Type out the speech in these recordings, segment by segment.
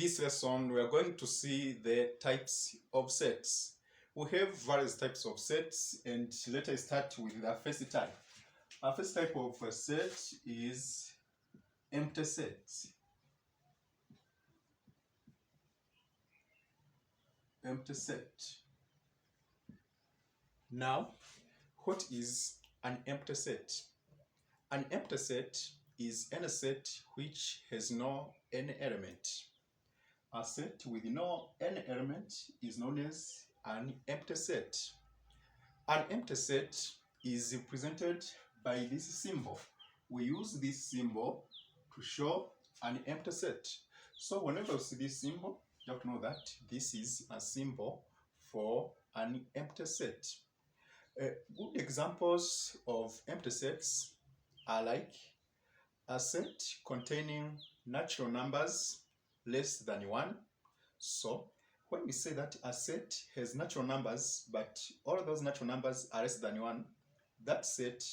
this lesson, we are going to see the types of sets. We have various types of sets, and let us start with the first type. Our first type of set is empty sets. Empty set. Now, what is an empty set? An empty set is any set which has no any element. A set with no any element is known as an empty set. An empty set is represented by this symbol. We use this symbol to show an empty set. So whenever you see this symbol, you have to know that this is a symbol for an empty set. Good examples of empty sets are like a set containing natural numbers less than 1. So when we say that a set has natural numbers, but all those natural numbers are less than 1, that set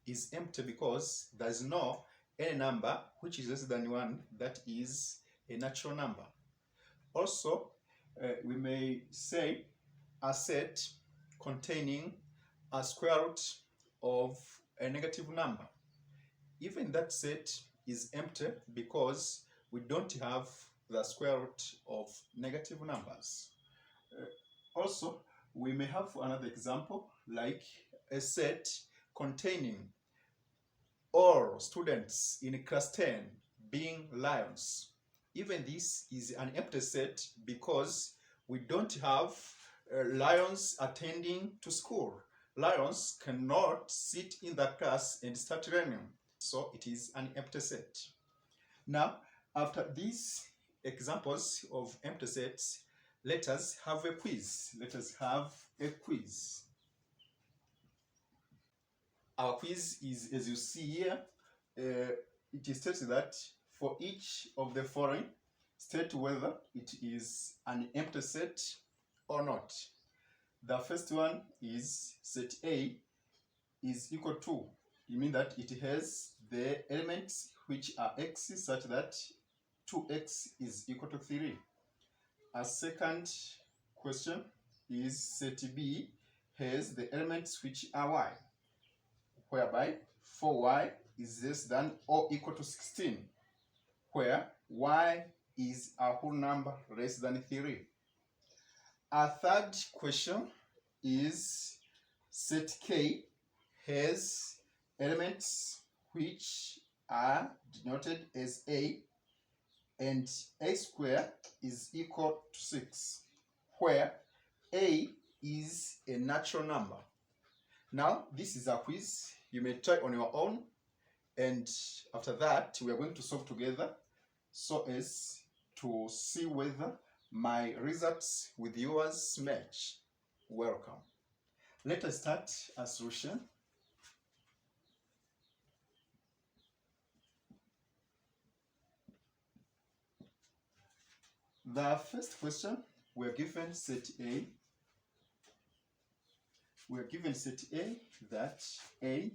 is empty because there is no any number which is less than 1 that is a natural number. Also, we may say a set containing a square root of a negative number. Even that set is empty because we don't have the square root of negative numbers. Also, we may have another example like a set containing all students in class 10 being lions. Even this is an empty set because we don't have lions attending to school. Lions cannot sit in the class and start learning. So it is an empty set. Now, after these examples of empty sets, let us have a quiz. Let us have a quiz. Our quiz is, as you see here, it states that for each of the following, state whether it is an empty set or not. The first one is set A is equal to. You mean that it has the elements which are x such that 2x is equal to 3. A second question is set B has the elements which are y, whereby 4y is less than or equal to 16, where y is a whole number less than 3. A third question is set K has elements which are denoted as a, and a square is equal to 6, where a is a natural number. Now, this is a quiz. You may try on your own, and after that, we are going to solve together so as to see whether my results with yours match. Welcome. Let us start a solution. The first question, we are given set A. We are given set A that A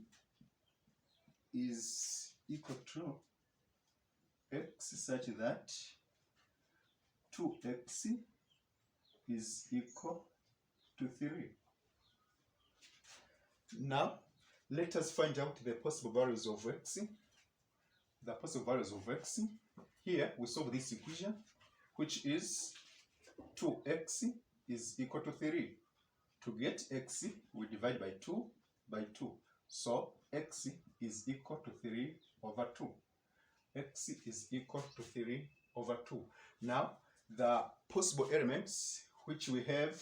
is equal to x such that 2x is equal to 3. Now, let us find out the possible values of x. The possible values of x. Here, we solve this equation, which is 2x is equal to 3. To get x, we divide by 2 by 2. So, x is equal to 3 over 2. X is equal to 3 over 2. Now, the possible elements which we have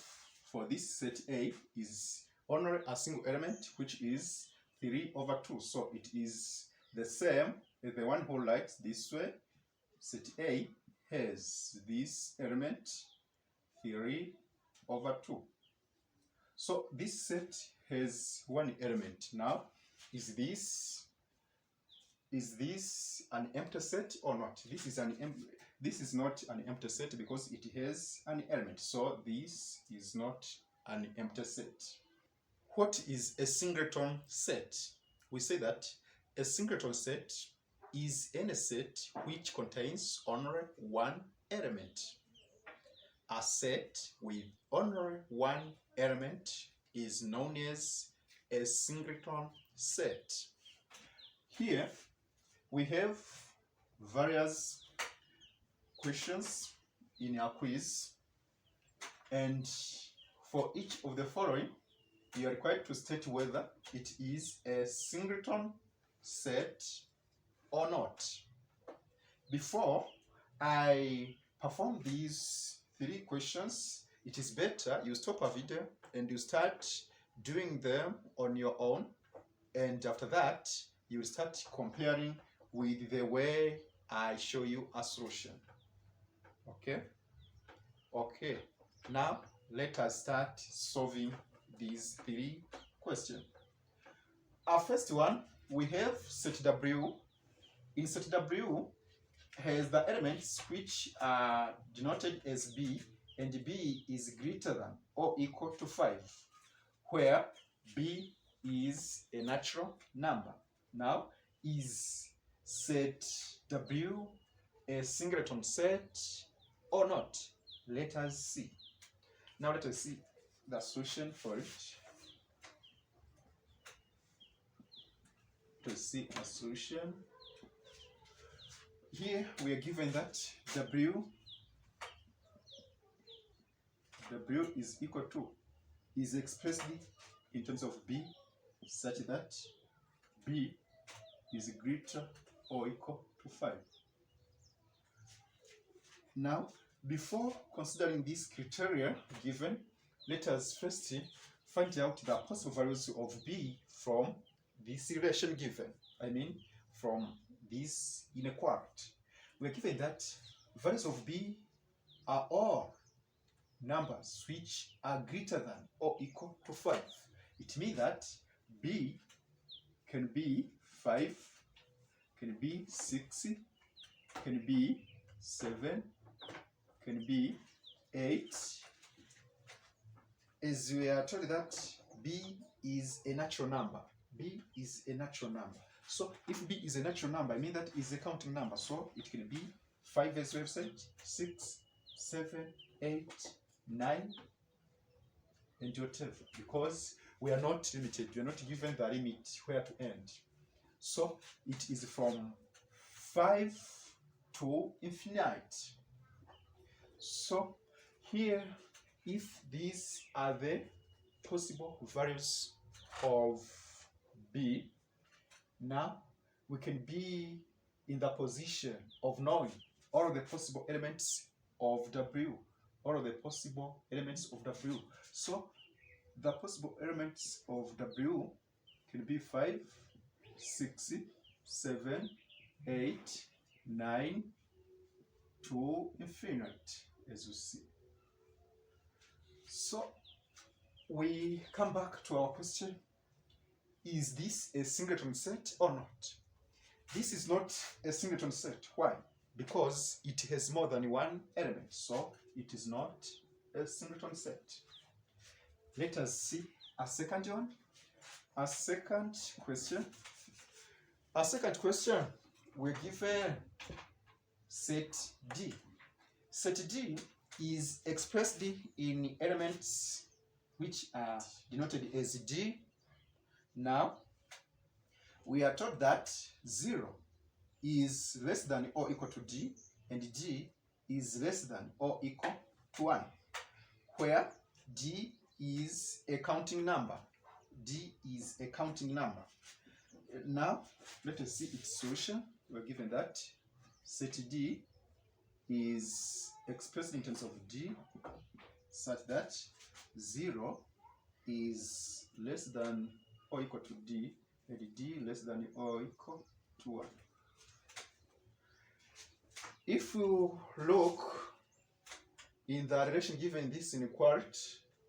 for this set A is only a single element, which is 3 over 2. So it is the same as the one who writes this way. Set A has this element 3 over 2. So this set has one element. Now, is this an empty set or not? This is not an empty set because it has an element. So this is not an empty set. What is a singleton set? We say that a singleton set is any set which contains only one element. A set with only one element is known as a singleton set. Here we have various questions in our quiz, and for each of the following you are required to state whether it is a singleton set or not. Before I perform these 3 questions, it is better you stop a video and you start doing them on your own, and after that you will start comparing with the way I show you a solution. Okay, now let us start solving these 3 questions. Our first one, we have set W. In set W has the elements which are denoted as B, and B is greater than or equal to 5, where B is a natural number. Now, is set W a singleton set or not? Let us see. Now let us see the solution for it. To see a solution. Here we are given that W is equal to, is expressed in terms of B such that B is greater or equal to 5. Now, before considering these criteria given, let us first find out the possible values of B from this relation given. I mean, from this inequality. We are given that values of B are all numbers which are greater than or equal to 5. It means that B can be 5, can be 6, can be 7, can be 8. As we are told that B is a natural number. B is a natural number. So if B is a natural number, I mean that is a counting number. So it can be 5 as we have said, 6, 7, 8, 9, and whatever. Because we are not limited. We are not given the limit where to end. So it is from 5 to infinite. So here, if these are the possible values of B, now we can be in the position of knowing all of the possible elements of W. All of the possible elements of W. So the possible elements of W can be 5, 6, 7, 8, 9, to infinite, as you see. So we come back to our question. Is this a singleton set or not? This is not a singleton set. Why? Because it has more than one element. So it is not a singleton set. Let us see a second one. A second question. We're given set D. Set D is expressed in elements which are denoted as D. Now, we are told that 0 is less than or equal to D, and D is less than or equal to 1, where D is a counting number. D is a counting number. Now, let us see its solution. We are given that set D is expressed in terms of D such that 0 is less than or equal to D, and D less than or equal to 1. If you look in the relation given this inequality,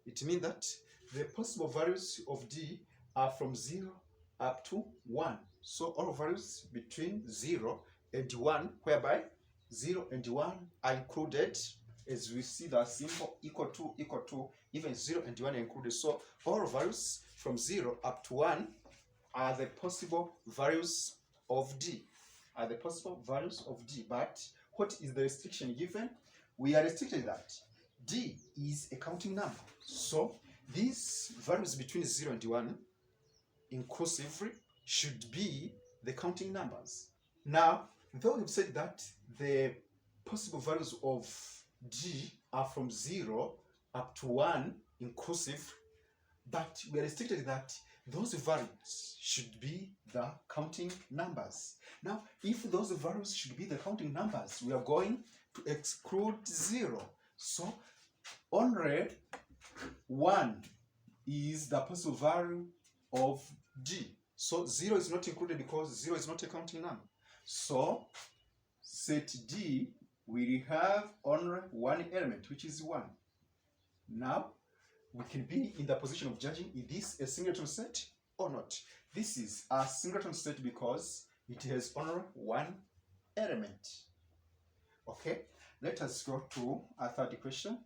it means that the possible values of D are from 0 up to 1. So all values between 0 and 1, whereby 0 and 1 are included, as we see the symbol equal to, even 0 and 1 are included. So all values from 0 up to 1 are the possible values of D. But what is the restriction given? we are restricted that D is a counting number. So these values between 0 and 1 inclusively should be the counting numbers. Now, though we've said that the possible values of G are from 0 up to 1 inclusive, but we are restricted that those values should be the counting numbers. Now, if those values should be the counting numbers, we are going to exclude 0. So, only 1 is the possible value of G. So, 0 is not included because 0 is not a counting number. So, set D will have only one element, which is 1. Now, we can be in the position of judging, is this a singleton set or not? This is a singleton set because it has only one element. Okay, let us go to a third question.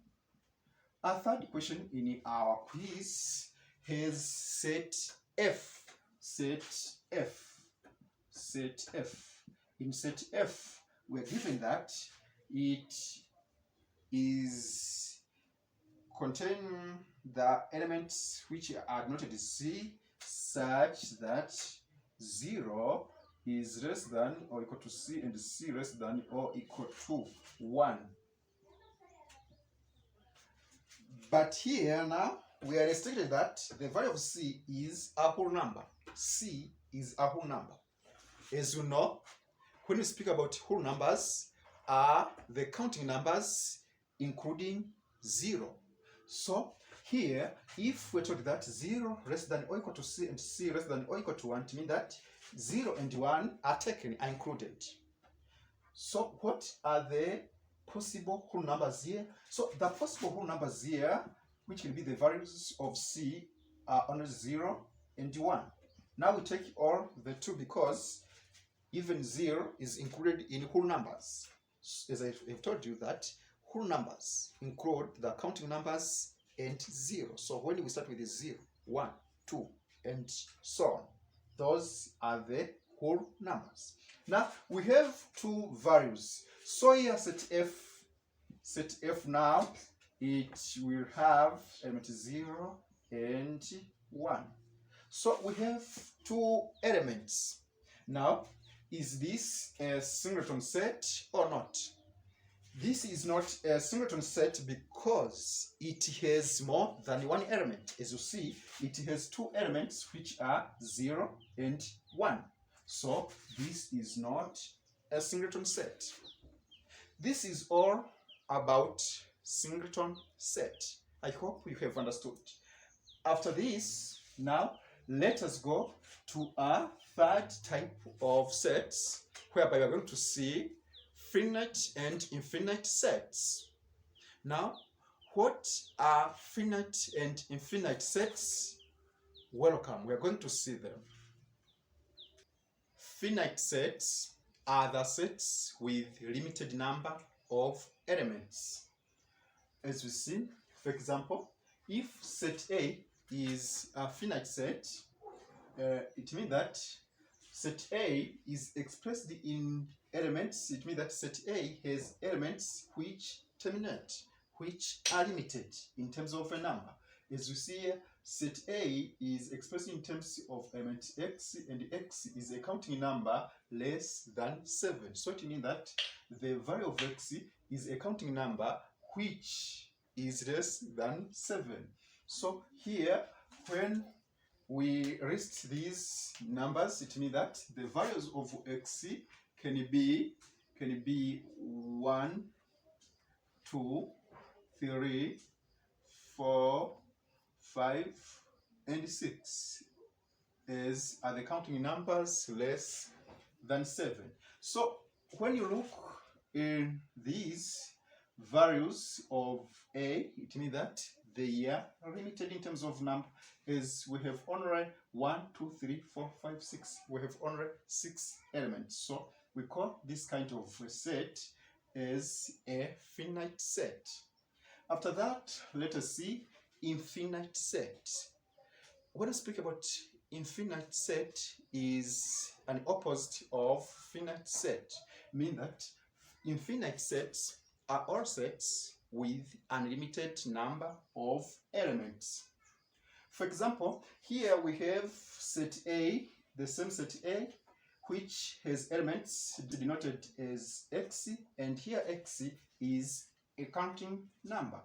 Our third question in our quiz has set F. Set F. Set F. In set F, we're given that it is containing the elements which are denoted C such that 0 is less than or equal to C and C less than or equal to 1. But here now we are restricted that the value of C is a whole number. C is a whole number. As you know, when we speak about whole numbers, are the counting numbers including 0. So here, if we're told that 0 less than or equal to C and C less than or equal to 1, it means that 0 and 1 are taken, are included. So what are the possible whole numbers here? So the possible whole numbers here, which will be the values of C, are only 0 and 1. Now we take all the 2 because even 0 is included in whole numbers. As I've told you that whole numbers include the counting numbers and 0. So when we start with the 0, 1, 2, and so on, those are the whole numbers. Now we have 2 values. So here set F now, it will have element 0 and 1. So we have 2 elements. Now, is this a singleton set or not? This is not a singleton set because it has more than one element. As you see, it has 2 elements which are 0 and 1. So this is not a singleton set. This is all about singleton set. I hope you have understood. After this, now let us go to a third type of sets whereby we are going to see finite and infinite sets. Now, what are finite and infinite sets? Welcome, we are going to see them. Finite sets are the sets with limited number of elements. As we see, for example, if set A is a finite set, it means that set A is expressed in elements. It means that set A has elements which terminate, which are limited in terms of a number. As you see here, set A is expressed in terms of element x, and x is a counting number less than 7. So it means that the value of x is a counting number which is less than 7. So here, when we list these numbers, it means that the values of x can be 1, 2, 3, 4, 5, and 6 as are the counting numbers less than 7. So when you look in these values of A, it means that they are limited in terms of number, as we have only 1, 2, 3, 4, 5, 6. We have only 6 elements. So we call this kind of a set as a finite set. After that, let us see infinite set. When I speak about infinite set, is an opposite of finite set, meaning that infinite sets are all sets with unlimited number of elements. For example, here we have set A, the same set A, which has elements denoted as x, and here x is a counting number.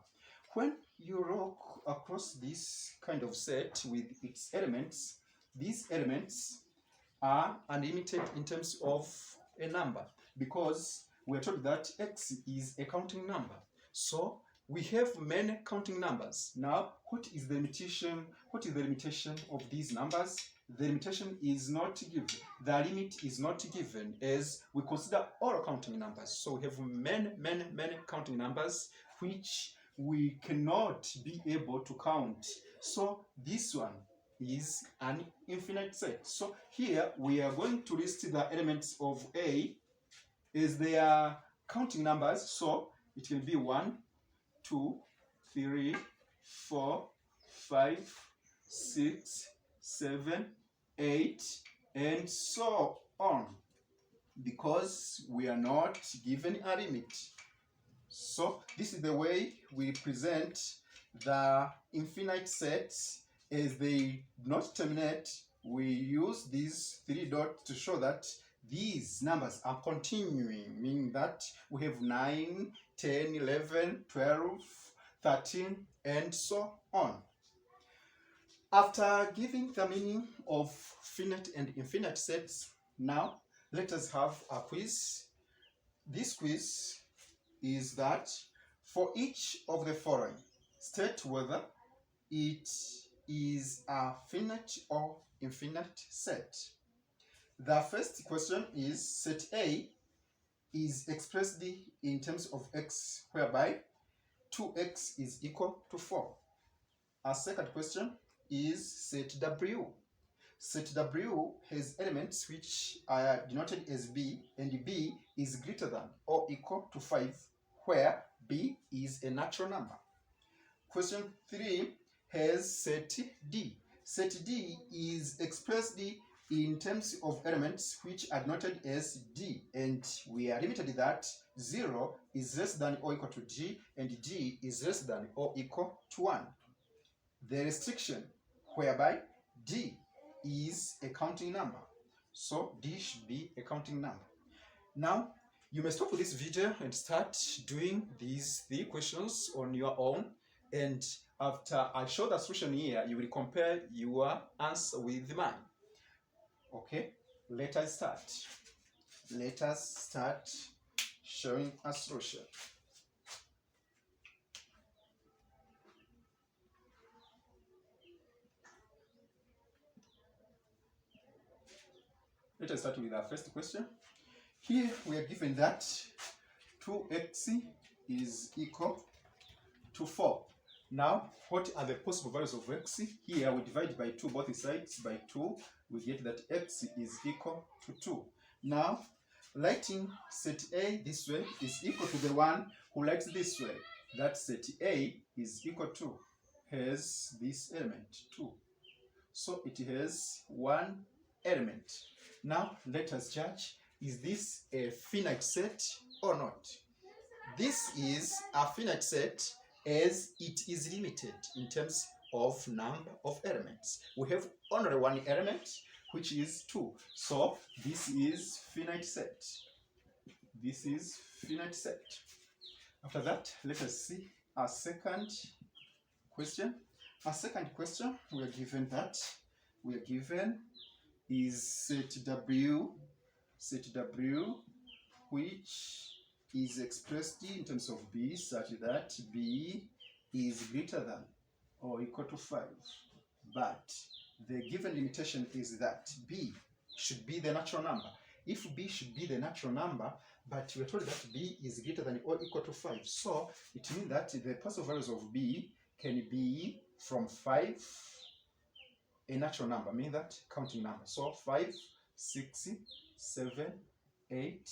When you look across this kind of set with its elements, these elements are unlimited in terms of a number, because we are told that x is a counting number. So we have many counting numbers. Now, what is the limitation? What is the limitation of these numbers? The limitation is not given. The limit is not given, as we consider all counting numbers. So we have many counting numbers which we cannot be able to count. So this one is an infinite set. So here we are going to list the elements of A as they are counting numbers. So it can be 1, 2, 3, 4, 5, 6, 7, 8, and so on, because we are not given a limit. So this is the way we present the infinite sets. As they do not terminate, we use these 3 dots to show that these numbers are continuing, meaning that we have 9, 10, 11, 12, 13, and so on. After giving the meaning of finite and infinite sets, now let us have a quiz. This quiz is that for each of the following, state whether it is a finite or infinite set. The first question is, set A is expressed in terms of x, whereby 2x is equal to 4. Our second question is set W. Set W has elements which are denoted as B, and B is greater than or equal to 5, where B is a natural number. Question 3 has set D. Set D is expressed in terms of elements which are denoted as D, and we are limited that 0 is less than or equal to G, and G is less than or equal to 1. The restriction whereby D is a counting number, so D should be a counting number. Now, you may stop this video and start doing these 3 questions on your own, and after I show the solution here, you will compare your answer with mine. Okay, let us start. Let us start showing a solution. Let us start with our first question. Here we are given that 2x is equal to 4. Now, what are the possible values of x? Here we divide by 2 both sides by 2. We get that x is equal to 2. Now, writing set A this way is equal to the one who writes this way. That set A is equal to has this element 2. So it has one element. Now, let us judge, is this a finite set or not? This is a finite set as it is limited in terms of number of elements. We have only one element, which is 2. So this is finite set. This is finite set. After that, let us see our second question. Our second question, we are given that is set W, which is expressed in terms of B such that B is greater than or equal to 5. But the given limitation is that B should be the natural number. If B should be the natural number, but we're told that B is greater than or equal to 5, so it means that the possible values of B can be from 5, a natural number, meaning that counting number. So 5, 6, 7, 8,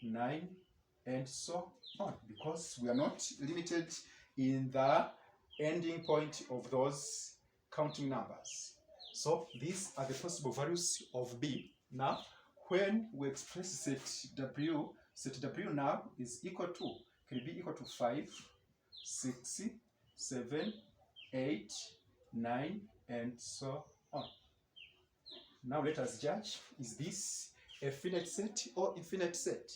9, and so on, because we are not limited in the ending point of those counting numbers. So these are the possible values of B. Now, when we express set W now is equal to, can be equal to 5, 6, 7, 8, 9, and so on. Now let us judge, is this a finite set or infinite set?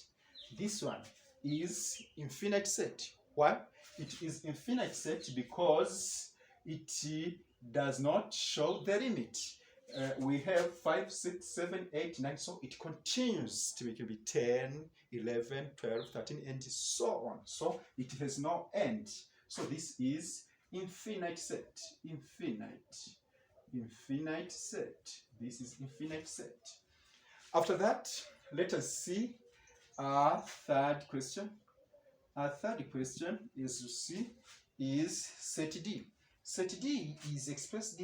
This one is infinite set. Why? It is infinite set because it does not show the limit. We have 5, 6, 7, 8, 9, so it continues to be 10, 11, 12, 13, and so on. So it has no end. So this is infinite set. Infinite set. This is infinite set. After that, let us see our third question. Our third question is to see is set D. Set D is expressed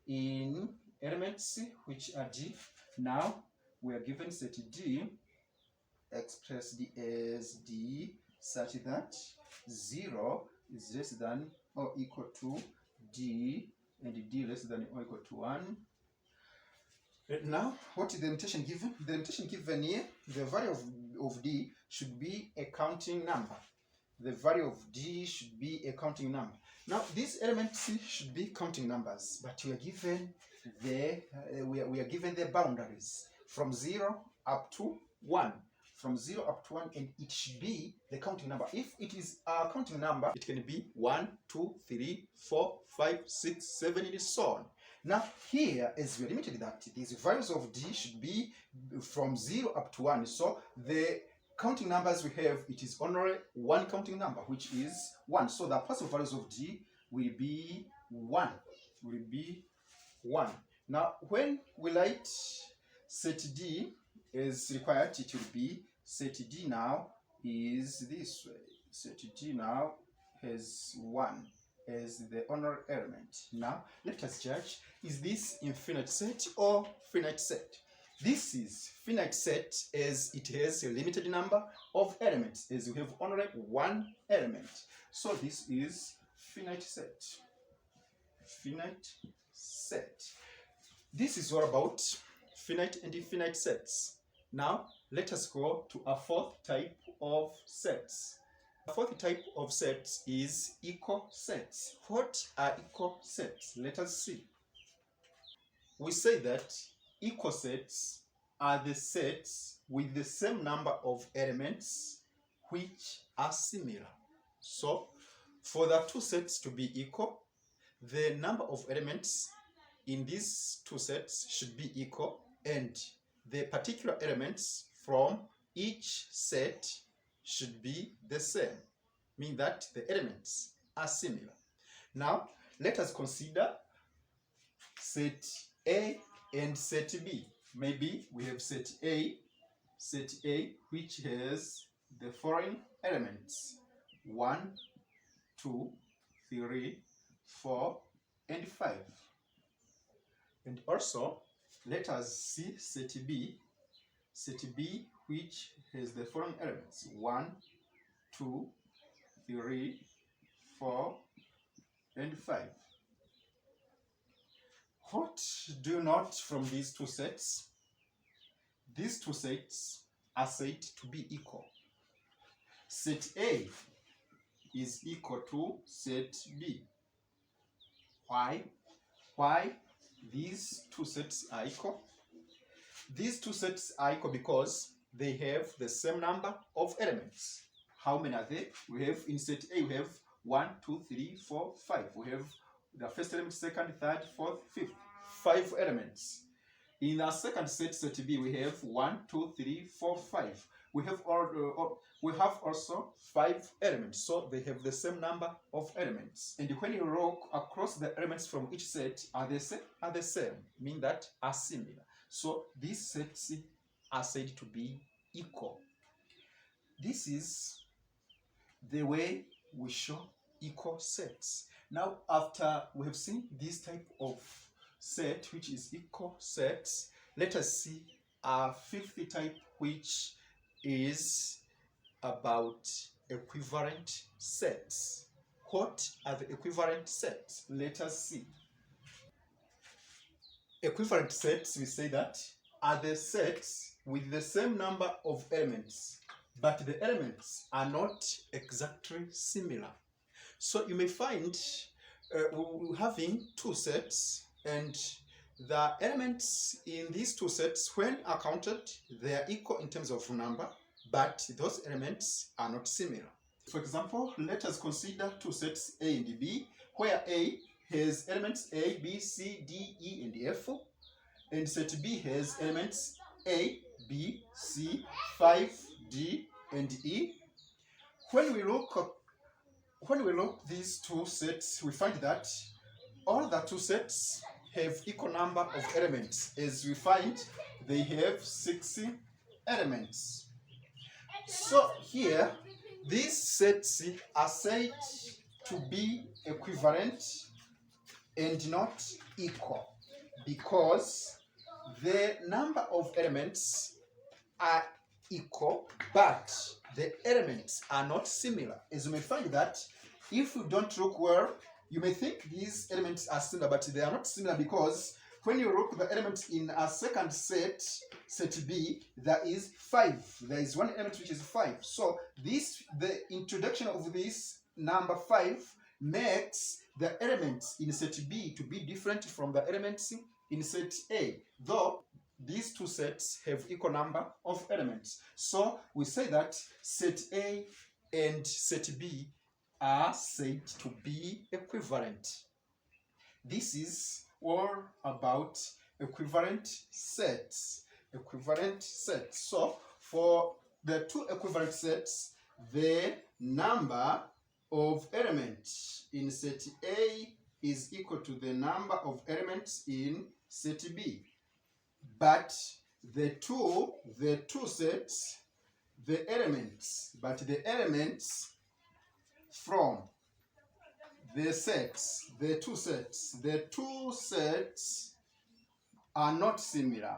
in elements which are D. Now we are given set D expressed as D such that 0 is less than or equal to D and D less than or equal to 1. Now, what is the notation given? The notation given here, the value of D should be a counting number. The value of D should be a counting number. Now, these elements should be counting numbers, but we are given the boundaries from 0 up to 1. From 0 up to 1, and it should be the counting number. If it is a counting number, it can be 1, 2, 3, 4, 5, 6, 7, and so on. Now, here, as we are limited that these values of D should be from 0 up to 1. So, the counting numbers we have, it is only one counting number, which is 1. So, the possible values of D will be 1. Now, when we write set D as required, it will be set D now is this way. Set D now has 1 as the honor element. Now, let us judge, is this infinite set or finite set? This is finite set as it has a limited number of elements, as you have only one element. So this is finite set. Finite set. This is all about finite and infinite sets. Now, let us go to a fourth type of sets. The fourth type of sets is equal sets. What are equal sets? Let us see. We say that equal sets are the sets with the same number of elements which are similar. So, for the two sets to be equal, the number of elements in these two sets should be equal, and the particular elements from each set should be the same, meaning that the elements are similar. Now, let us consider set A and set B. Maybe we have set A which has the following elements: 1, 2, 3, 4, and 5. And also, let us see set B which has the following elements: 1, 2, 3, 4, and 5. What do you note from these two sets? These two sets are said to be equal. Set A is equal to set B. Why? Why these two sets are equal? These two sets are equal because they have the same number of elements. How many are they? We have in set A, we have 1, 2, 3, 4, 5. We have the first element, second, third, fourth, fifth. 5 elements. In our second set, set B, we have 1, 2, 3, 4, 5. We have also 5 elements, so they have the same number of elements. And when you look across, the elements from each set are the same, meaning that are similar. So these sets are said to be equal. This is the way we show equal sets. Now, after we have seen this type of set, which is equal sets, let us see our fifth type, which is about equivalent sets. What are the equivalent sets? Let us see. Equivalent sets, we say that, are the sets with the same number of elements but the elements are not exactly similar. So you may find we're having two sets, and the elements in these two sets, when are counted, they are equal in terms of number, but those elements are not similar. For example, let us consider two sets A and B, where A has elements A, B, C, D, E, and F, and set B has elements A, B, C, 5, D, and E. When we look these two sets, we find that all the two sets have equal number of elements, as we find they have 60 elements. So here, these sets are said to be equivalent and not equal because the number of elements are equal, but the elements are not similar. As you may find that if you don't look well, you may think these elements are similar, but they are not similar because when you look the elements in a second set, set B, there is 5. There is one element which is 5. So the introduction of this number 5 makes the elements in set B to be different from the elements in set A, though these two sets have equal number of elements. So we say that set A and set B are said to be equivalent. This is all about equivalent sets. Equivalent sets. So for the two equivalent sets, the number of elements in set A is equal to the number of elements in set B. But the two sets, the elements from the two sets are not similar.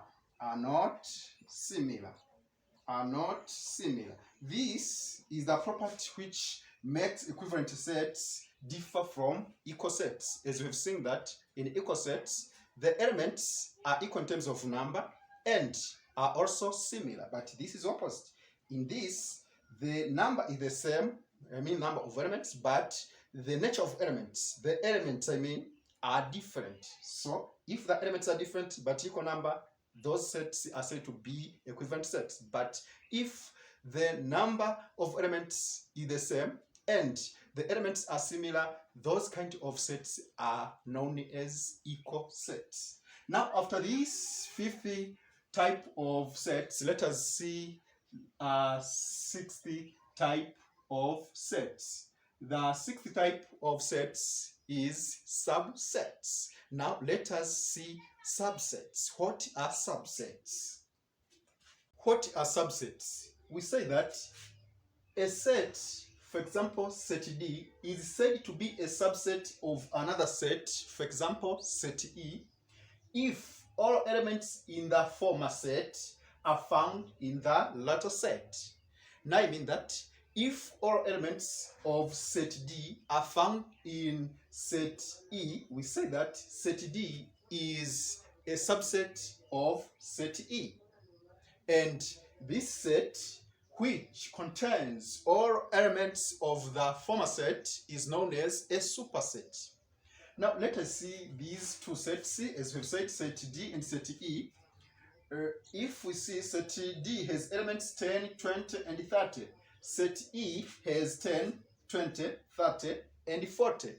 This is the property which makes equivalent sets differ from equal sets. As we have seen that in equal sets, the elements are equal in terms of number and are also similar, but this is opposite. In this, the number is the same, number of elements, but the nature of elements, are different. So if the elements are different but equal number, those sets are said to be equivalent sets. But if the number of elements is the same and the elements are similar, those kind of sets are known as equal sets. Now, after this 50 type of sets, let us see 60 type of sets. The 60 type of sets is subsets. Now, let us see subsets. What are subsets? What are subsets? We say that a set, for example, set D, is said to be a subset of another set, for example, set E, if all elements in the former set are found in the latter set. Now I mean that if all elements of set D are found in set E, we say that set D is a subset of set E. And this set, which contains all elements of the former set, is known as a superset. Now let us see these two sets, as we've said, set D and set E. If we see set D has elements 10, 20, and 30, set E has 10, 20, 30, and 40.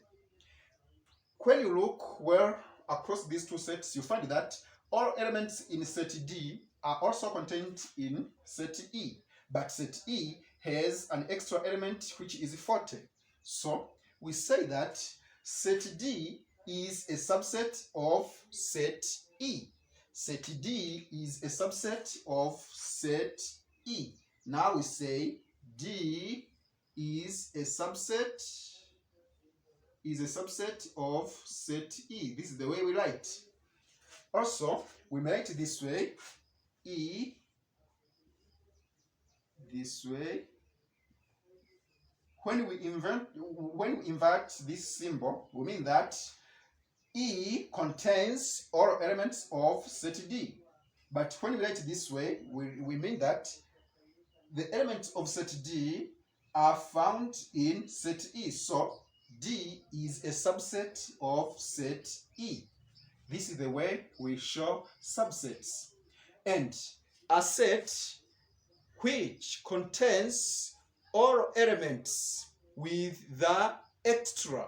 When you look well across these two sets, you find that all elements in set D are also contained in set E, but set E has an extra element which is 40. So we say that set D is a subset of set E. Set D is a subset of set E. Now we say D is a subset of set E. This is the way we write. Also, we write it this way, E, this way. When we invert this symbol, we mean that E contains all elements of set D. But when we write it this way, we mean that the elements of set D are found in set E. So D is a subset of set E. This is the way we show subsets. And a set which contains all elements with the extra,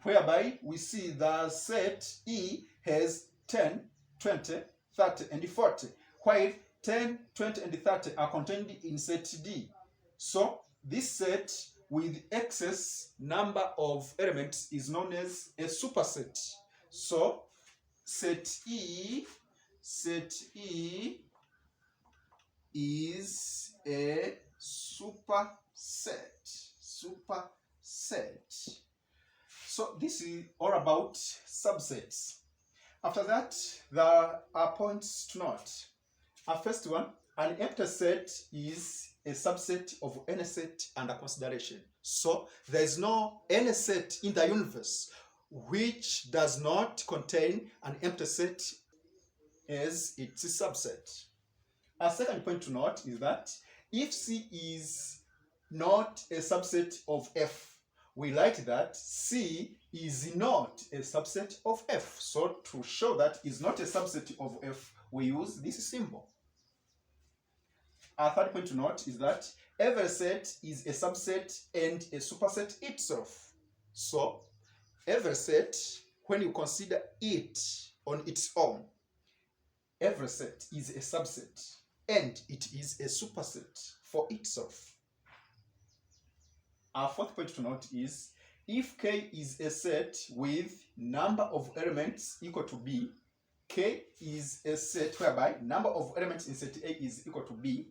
whereby we see the set E has 10, 20, 30, and 40, while 10, 20, and 30 are contained in set D. So this set with excess number of elements is known as a superset. So set E is a superset. So this is all about subsets. After that, there are points to note. Our first one, an empty set is a subset of any set under consideration. So there is no any set in the universe which does not contain an empty set as its subset. A second point to note is that if C is not a subset of F, we write that C is not a subset of F. So to show that is not a subset of F, we use this symbol. Our third point to note is that every set is a subset and a superset itself. So every set, when you consider it on its own, every set is a subset and it is a superset for itself. Our fourth point to note is if K is a set with number of elements equal to B, K is a set whereby number of elements in set A is equal to B,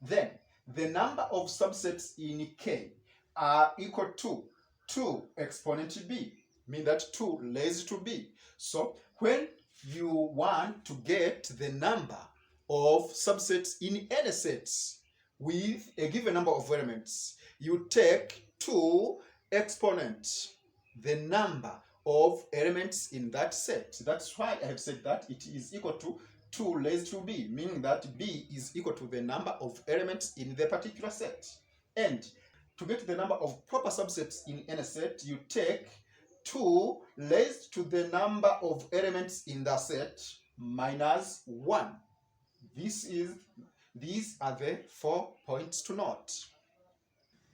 then the number of subsets in K are equal to 2 exponent B, meaning that 2 raised to B. So when you want to get the number of subsets in any sets with a given number of elements, you take 2 exponent, the number of elements in that set. That's why I have said that it is equal to 2 raised to B, meaning that B is equal to the number of elements in the particular set. And to get the number of proper subsets in any set, you take 2 raised to the number of elements in the set minus 1. These are the 4 points to note.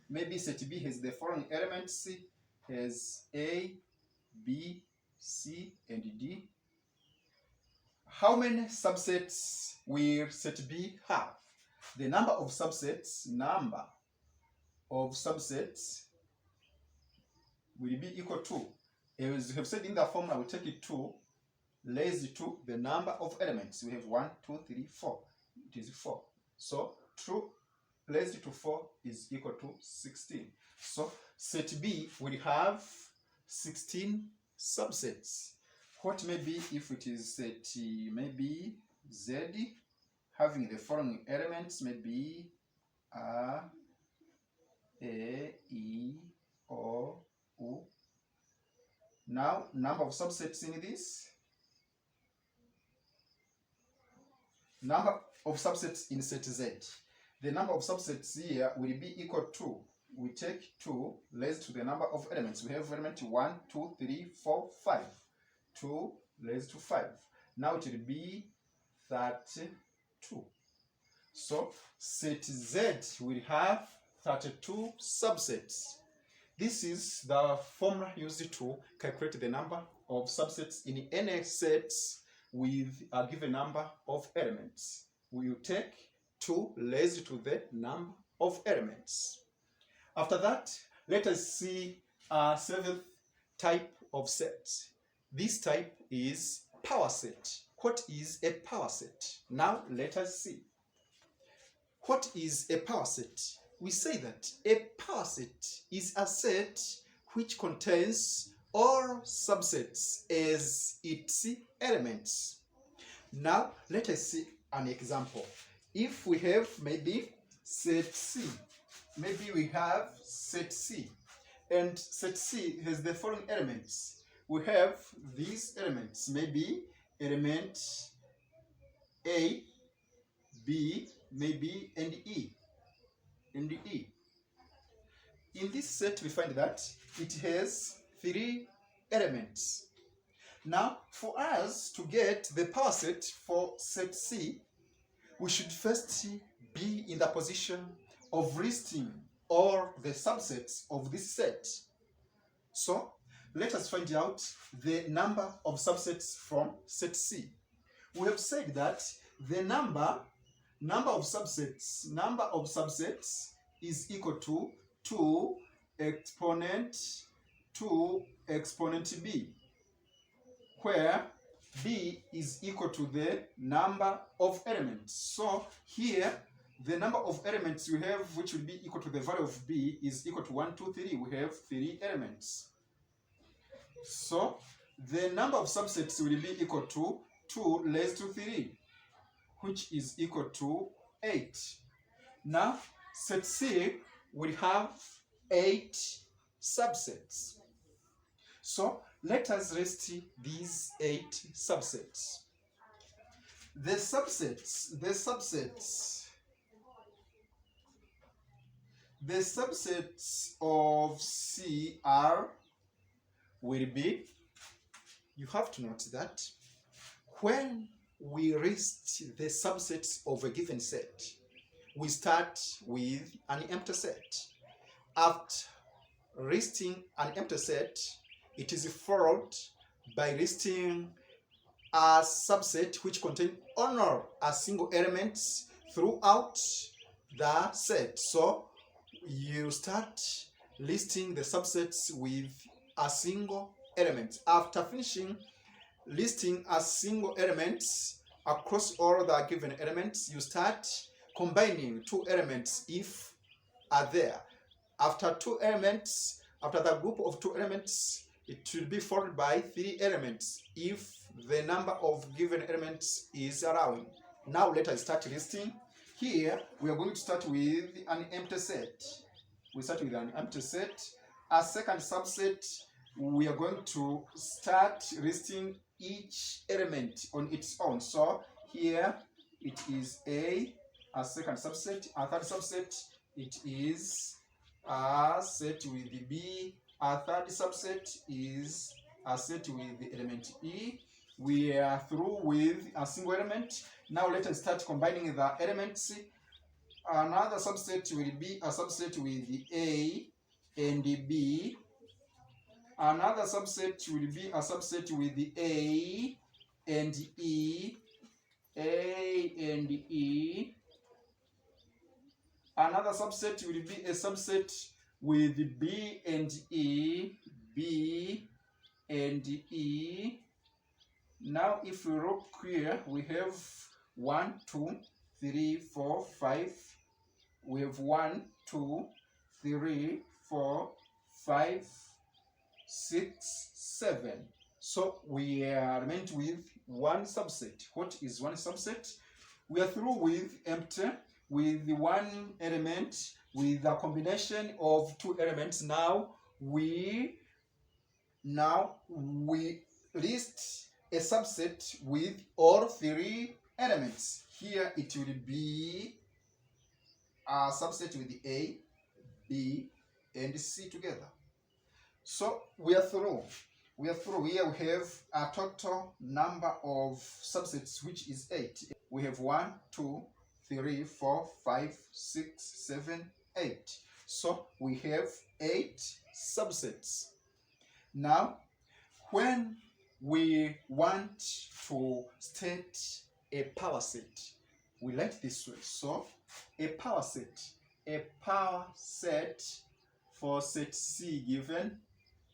Maybe set B has the following elements, has A, B, C, and D. How many subsets will set B have? The number of subsets will be equal to, as we have said in the formula, we take it 2 raised to the number of elements. We have 1, 2, 3, 4. It is 4. So 2 raised to 4 is equal to 16. So set B will have 16 subsets. What may be if it is set maybe Z having the following elements, maybe A, E, O, U. Now, number of subsets in this. Number of subsets in set Z. The number of subsets here will be equal to, we take 2 raised to the number of elements. We have element 1, 2, 3, 4, 5. 2 raised to 5. Now it will be 32. So set Z will have 32 subsets. This is the formula used to calculate the number of subsets in any sets with a given number of elements. We will take 2 raised to the number of elements. After that, let us see a 7th type of set. This type is power set. What is a power set? Now let us see. What is a power set? We say that a power set is a set which contains all subsets as its elements. Now let us see an example. If we have maybe set C, maybe we have set C, and set C has the following elements. We have these elements, maybe element A, B, maybe, and E. and E. In this set, we find that it has 3 elements. Now, for us to get the power set for set C, we should first be in the position of listing all the subsets of this set. So, let us find out the number of subsets from set C. We have said that the number of subsets is equal to 2 exponent b, where b is equal to the number of elements. So here the number of elements we have, which will be equal to the value of b, is equal to 1, 2, 3. We have 3 elements. So the number of subsets will be equal to 2 raised to 3, which is equal to 8. Now set C will have 8 subsets. So let us list these 8 subsets. The subsets of C are will be, you have to note that when we list the subsets of a given set, we start with an empty set. After listing an empty set, it is followed by listing a subset which contains only a single element throughout the set. So you start listing the subsets with a single element. After finishing listing a single element across all the given elements, you start combining 2 elements if are there. After 2 elements, after the group of 2 elements, it will be followed by 3 elements if the number of given elements is allowing. Now let us start listing. Here we are going to start with an empty set. We start with an empty set. A second subset, we are going to start listing each element on its own. So here it is a second subset. A third subset, it is a set with the B. A third subset is a set with the element E. We are through with a single element. Now let us start combining the elements. Another subset will be a subset with the A and the B. Another subset will be a subset with the A and E. A and E. Another subset will be a subset with B and E. B and E. Now if we look here, we have 1, 2, 3, 4, 5. We have 1, 2, 3, 4, 5, 6, 7. So we are remained with 1 subset. What is 1 subset? We are through with empty, with the 1 element, with a combination of 2 elements. Now we list a subset with all 3 elements. Here it will be a subset with the A, B, and C together. So we are through. Here we have a total number of subsets, which is 8. We have 1, 2, 3, 4, 5, 6, 7, 8. So we have 8 subsets. Now, when we want to state a power set, we write this way. So a power set for set C given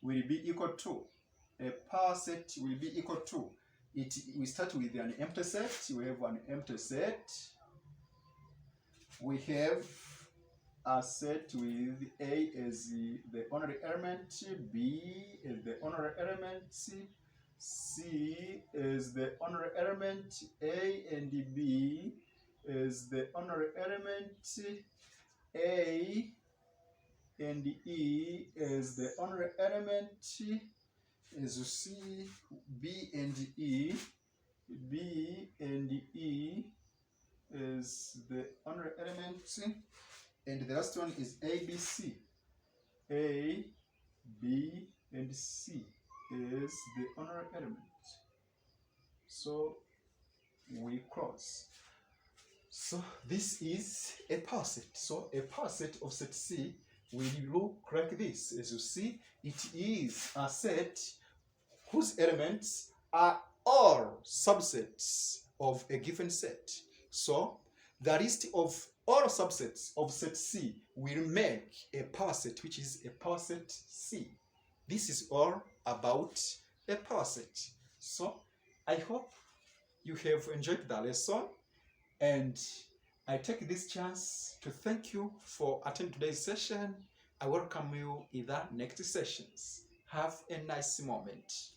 will be equal to, a power set will be equal to, we start with an empty set. We have an empty set. We have a set with A as the only element, B as the only element, C is the only element, A and B is the only element, A and E is the only element. As you see, B and E is the only element. And the last one is ABC. A, B, and C is the honorary element. So we cross. So this is a power set. So a power set of set C will look like this. As you see, it is a set whose elements are all subsets of a given set. So the list of all subsets of set C will make a power set, which is a power set C. This is all about a power set. So I hope you have enjoyed the lesson, and I take this chance to thank you for attending today's session. I welcome you in the next sessions. Have a nice moment.